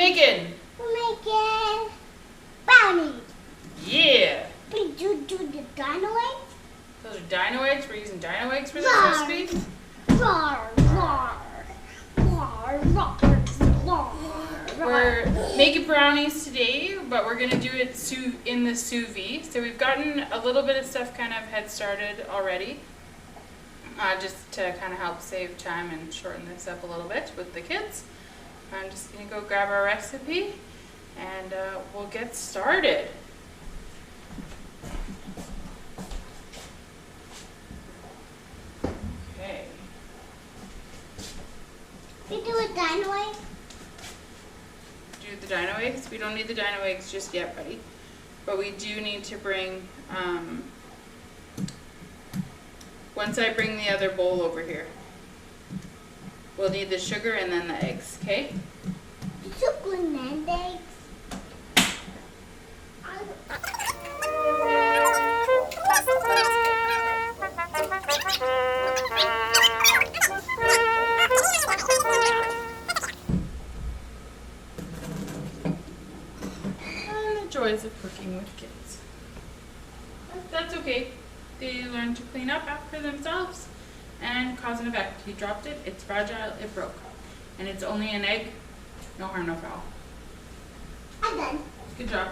making? We're making brownies. Yeah. We do the dino eggs. Those are dino eggs. We're using dino eggs for this Roar. recipe. Roar, roar, roar, roar, roar. We're making brownies today, but we're gonna do it in the sous vide. So we've gotten a little bit of stuff kind of head started already, just to kind of help save time and shorten this up a little bit with the kids. I'm just gonna go grab our recipe, and we'll get started. Okay. We do a dino egg. Do the dino eggs? We don't need the dino eggs just yet, buddy. But we do need to bring, once I bring the other bowl over here, we'll need the sugar and then the eggs, okay? Sugar and eggs. Joys of cooking with kids. That's okay. They learn to clean up after themselves and cause an effect. He dropped it, it's fragile, it broke. And it's only an egg, no harm, no foul. I'm done. Good job.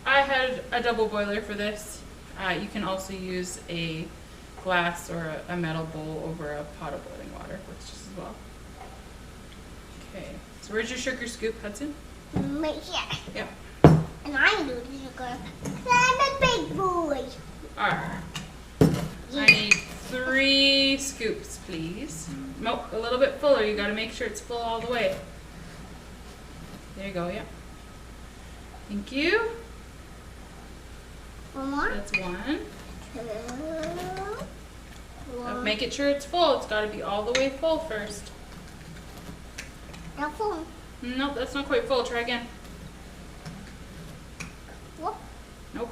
I had a double boiler for this. You can also use a glass or a metal bowl over a pot of boiling water. Works just as well. Okay. So where's your sugar scoop, Hudson? Right here. Yep. And I do the sugar. I'm a big boy. Alright. I need 3 scoops, please. Nope, a little bit fuller. You gotta make sure it's full all the way. There you go, yeah. Thank you. One more. That's 1. 2. 1. Make it sure it's full. It's gotta be all the way full first. Now 4. Nope, that's not quite full. Try again. What? Nope.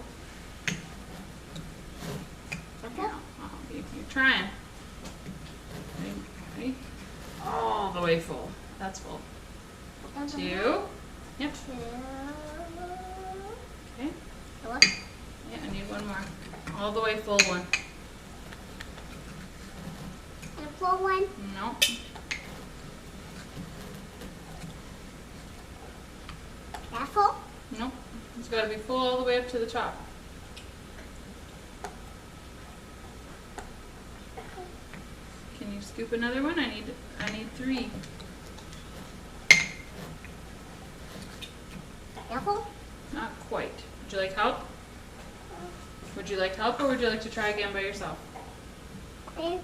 Okay, I'll help you. You're trying. Ready? All the way full. That's full. 2. Yep. 2. Okay. What? Yeah, I need 1 more. All the way full 1. And 4 1. Nope. That full? Nope. It's got to be full all the way up to the top. Can you scoop another one? I need 3. That full? Not quite. Would you like help? Would you like help, or would you like to try again by yourself? I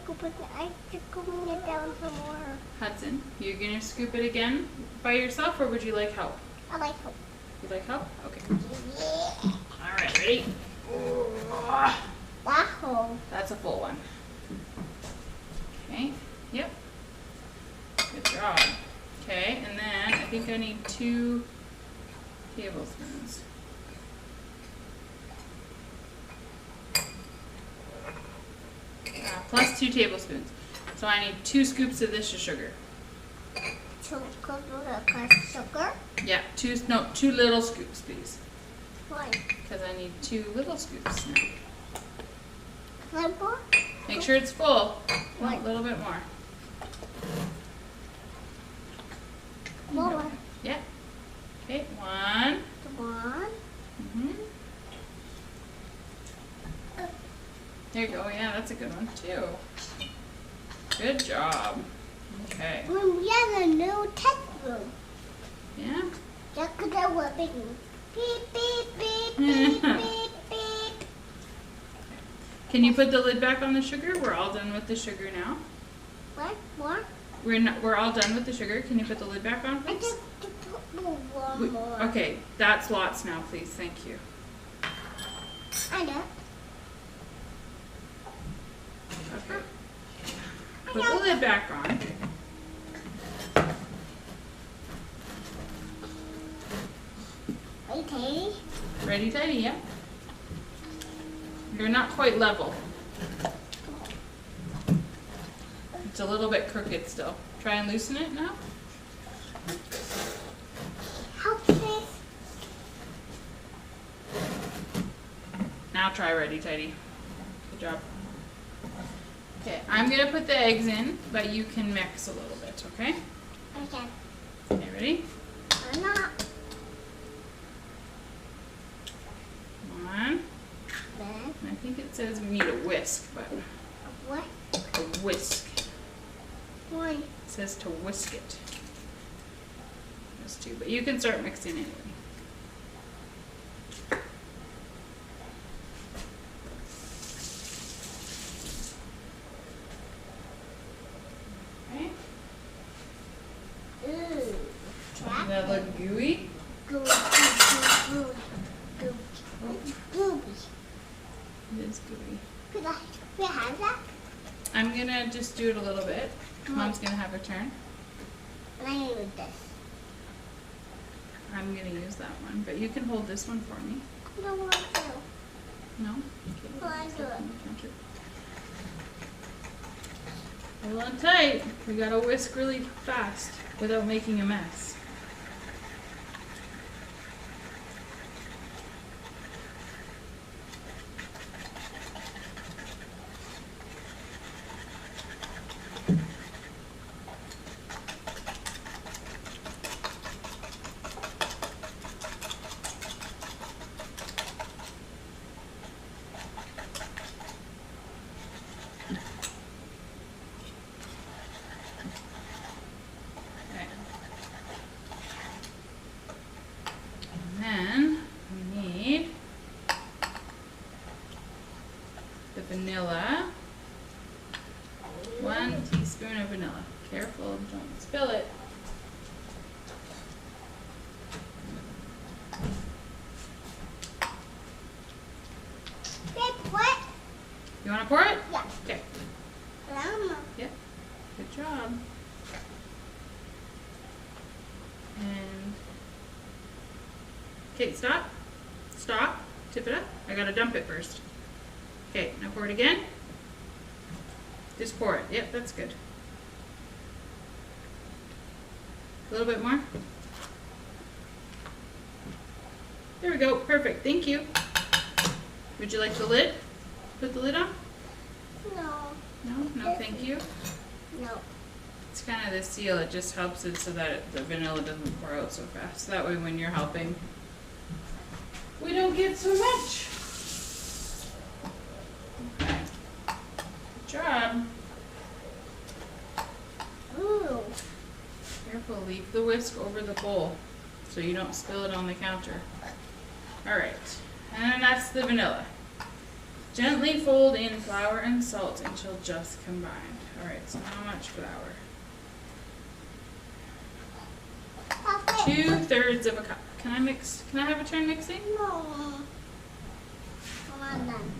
just go bring it down some more. Hudson, you're going to scoop it again by yourself, or would you like help? I like help. You like help? Okay. Yeah. All right, ready? That hole. That's a full one. Okay. Yep. Good job. Okay, and then I think I need 2 tablespoons. Plus 2 tablespoons. So I need 2 scoops of this sugar. 2 scoops of sugar. Yeah, 2 little scoops, please. Why? Because I need 2 little scoops now. More? Make sure it's full. No, a What? little bit more. More. Yeah. Okay, 1. 1. Mm-hmm. There you go. Yeah, that's a good one too. Good job. Okay. We have a new test room. Yeah. Just because I was beep, beep, beep, beep, beep, beep. Can you put the lid back on the sugar? We're all done with the sugar now. What? More? We're all done with the sugar. Can you put the lid back on, I please? just put one more. Okay, that's lots now, please. Thank you. I know. Okay. Put the lid back on. Okay. Ready, tidy, yeah? You're not quite level. It's a little bit crooked still. Try and loosen it now. Help this. Now try ready, tidy. Good job. Okay, I'm gonna put the eggs in, but you can mix a little bit, okay? Okay. Okay, ready? I'm not. One. Then I think it says we need a whisk, but what? a whisk. One. It says to whisk it. Those two, but you can start mixing anyway. Okay. Ooh. Does that look gooey? Gooey. Gooey. It is gooey. Could I have that? I'm gonna just do it a little bit. Mom's gonna have her turn. And I need this. I'm gonna use that one, but you can hold this one for me. I don't want to. No? Well, I do it. Okay. Hold on tight. We gotta whisk really fast without making a mess. Okay. And then we need the vanilla. 1 teaspoon of vanilla. Careful, don't spill it. Babe, what? You wanna pour it? Yeah. Okay. Llama. Yep. Good job. And okay, stop. Stop. Tip it up. I gotta dump it first. Okay, now pour it again. Just pour it. Yep, that's good. A little bit more. There we go. Perfect. Thank you. Would you like the lid? Put the lid on? No. No? No, thank you. No. It's kind of the seal. It just helps it so that the vanilla doesn't pour out so fast. That way when you're helping, we don't get so much. Okay. Good job. Ooh. Careful, leave the whisk over the bowl so you don't spill it on the counter. Alright, and that's the vanilla. Gently fold in flour and salt until just combined. Alright, so how much flour? Okay. 2/3 of a cup. Can I mix? Can I have a turn mixing? No. I'm done.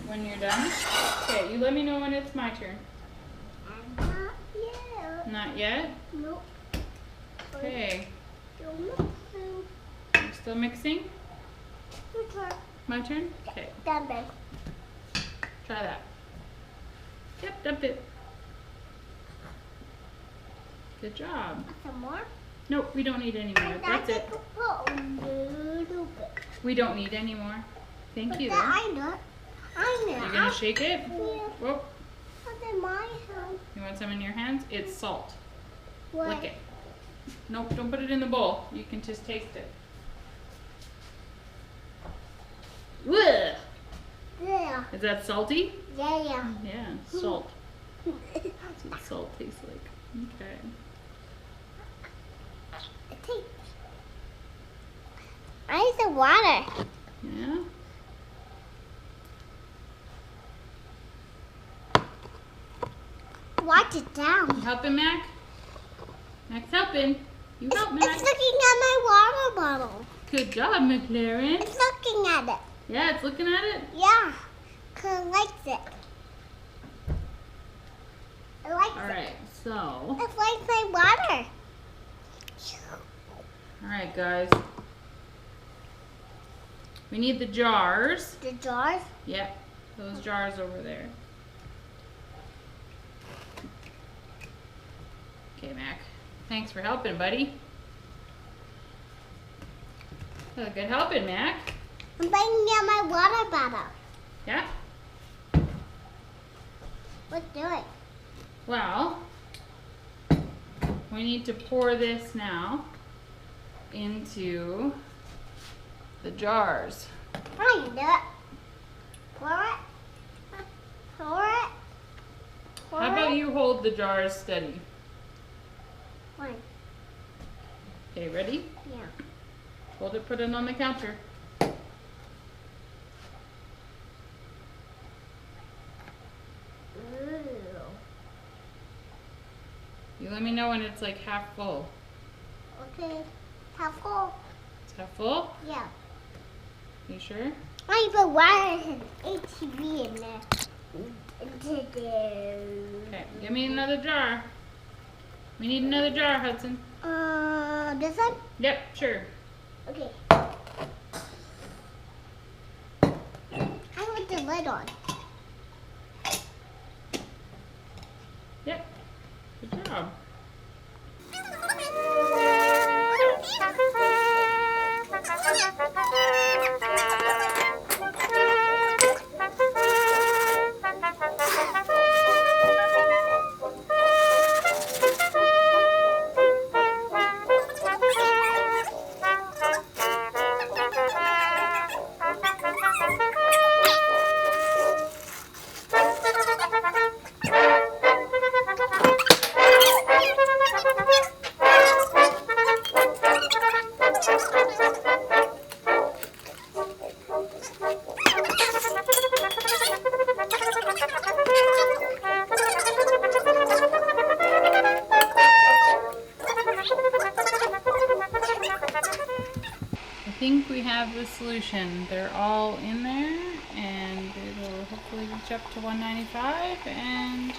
When you're done? Okay, you let me know when it's my turn. I'm not yet. Not yet? Nope. Okay. Still mixing. I'm still mixing? Your turn. My turn? Okay. Done, babe. Try that. Yep, dump it. Good job. Some more? Nope, we don't need any more. That's it. Put a little bit. We don't need any more. Thank you. I know. I know. You're gonna shake it? Yeah. Whoa. What's in my hand? You want some in your hands? It's salt. What? Lick it. Nope, don't put it in the bowl. You can just taste it. Ugh. Yeah. Is that salty? Yeah. Yeah, salt. That's what salt tastes like. Okay. It tastes. I need the water. Yeah? Watch it down. You helping, Mac? Mac's helping. You help, It's Mac. looking at my water bottle. Good job, McLaren. It's looking at it. Yeah, it's looking at it. Yeah. 'Cause it likes it. It likes All it. right, so. It likes my water. All right, guys. We need the jars. The jars? Yep, those jars over there. Okay, Mac. Thanks for helping, buddy. That was good helping, Mac. I'm bringing out my water bottle. Yeah? Let's do it. Well, we need to pour this now into the jars. I can do it. Pour it. Pour it. Pour How about it. you hold the jars steady? One. Okay, ready? Yeah. Hold it, put it on the counter. Ooh. You let me know when it's like half full. Okay. How full? It's half full? Yeah. You sure? I put water and ATV in there. Okay, give me another jar. We need another jar, Hudson. This one? Yep, sure. Okay. I put the lid on. Yep. Good job. I think we have the solution. They're all in there and it'll hopefully reach up to 195 and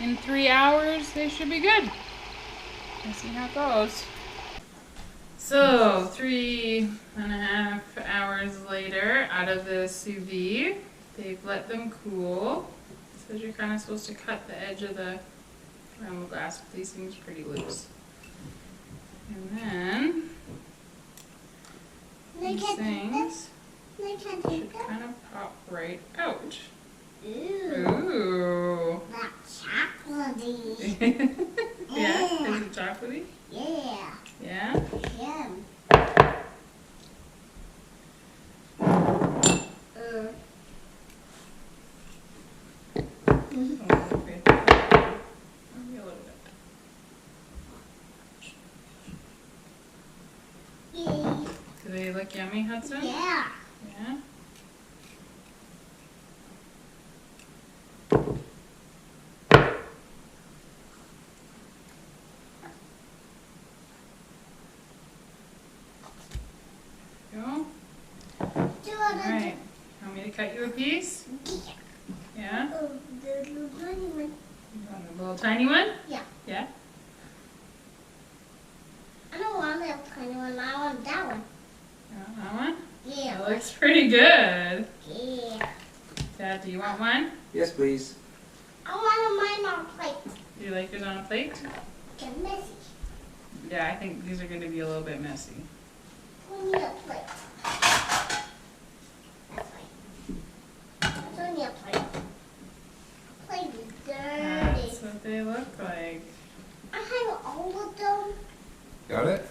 in 3 hours they should be good. Let's see how it goes. So 3.5 hours later out of the sous vide, they've let them cool. It says you're kind of supposed to cut the edge of the round glass, but these things are pretty loose. And then these things should kind of pop right out. Ooh. Ooh. That's chocolatey. Yeah, is it chocolatey? Yeah. Yeah? Yeah. Oh, okay. Maybe a little bit. Yay. Do they look yummy, Hudson? Yeah. Yeah? Go. Alright. Want me to cut you a piece? Yeah? Oh, the little tiny one. You want a little tiny one? Yeah. Yeah? I don't want that tiny one. I want that one. You want that one? Yeah. That looks pretty good. Yeah. Dad, do you want one? Yes, please. I want mine on a plate. Do you like yours on a plate? Get messy. Yeah, I think these are going to be a little bit messy. We need a plate. That's right. We need a plate. Plate is dirty. That's what they look like. I have all of them. Got it?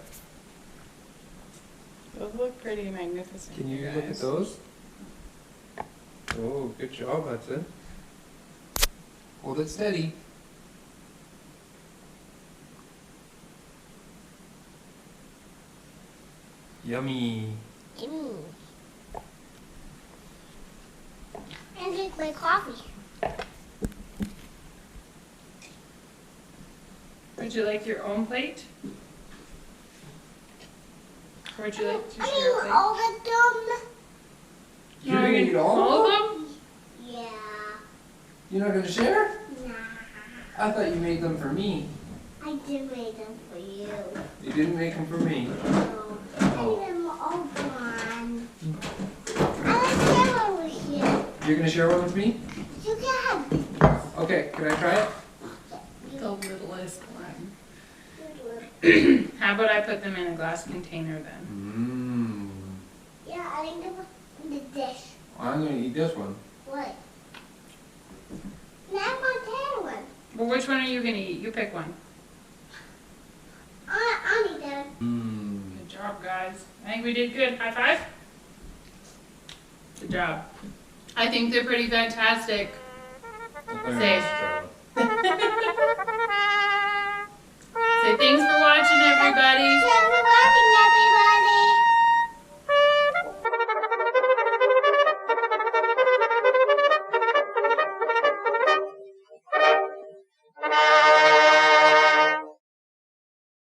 Those look pretty magnificent. Can you guys. look at those? Oh, good job, Hudson. Hold it steady. Yummy. And drink my coffee. Would you like your own plate? Or would you like to I share a need plate? all of them. You're gonna eat all All of of them? Yeah. You're not gonna share? Nah. I thought you made them for me. I did make them for you. You didn't make them for me. No. I need them all gone. I like that one with you. You're gonna share one with me? You can have. Okay, can I try it? The littlest one. How about I put them in a glass container then? Yeah, I think them in the dish. I'm gonna eat this one. What? Now I want that one. Well, which one are you gonna eat? You pick one. I'll eat that. Good job, guys. I think we did good. High five. Good job. I think they're pretty fantastic. Say. Say thanks for watching, everybody. Thanks for watching, everybody.